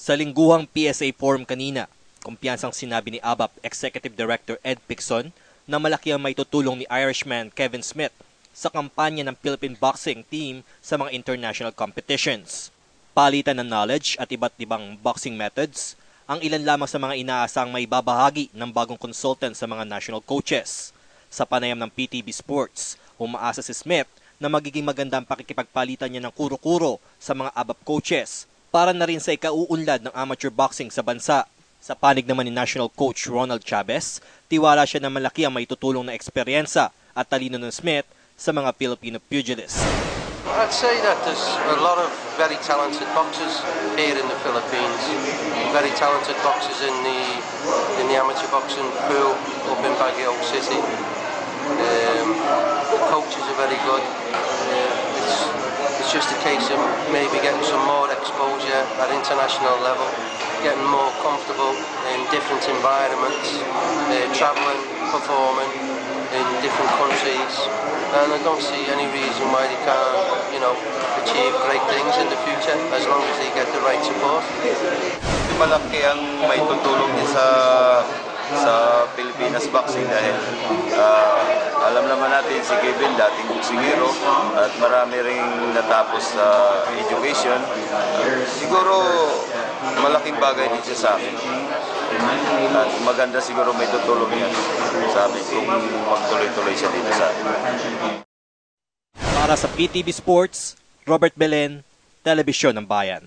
Sa lingguhang PSA Forum kanina, kumpiyansang sinabi ni ABAP Executive Director Ed Picson na malaki ang maitutulong ni Irishman Kevin Smith sa kampanya ng Philippine boxing team sa mga international competitions. Palitan ng knowledge at iba't ibang boxing methods, ang ilan lamang sa mga inaasang may babahagi ng bagong consultant sa mga national coaches. Sa panayam ng PTB Sports, umaasa si Smith na magiging magandang pakikipagpalitan niya ng kuro-kuro sa mga ABAP coaches para na rin sa ikauunlad ng amateur boxing sa bansa. Sa panig naman ni National Coach Ronald Chavez, tiwala siya na malaki ang maitutulong na eksperyensa at talino ng Smith sa mga Filipino pugilists. I'd say that there's a lot of very talented boxers here in the Philippines, very talented boxers in the amateur boxing pool up in Baguio City. The coaches are very good. It's just a case of maybe getting some more exposure at international level, getting more comfortable in different environments, travelling, performing in different countries, and I don't see any reason why they can't, achieve great things in the future as long as they get the right support. Malaki ang may tutulong din sa Pilipinas boxing dahil alam naman natin si Kevin dating boksingero at marami ring natapos sa education. Siguro malaking bagay din siya sa akin at maganda siguro may tutulong yan sa amin kung magtuloy-tuloy siya dito sa atin. Para sa PTB Sports, Robert Belen, Telebisyon ng Bayan.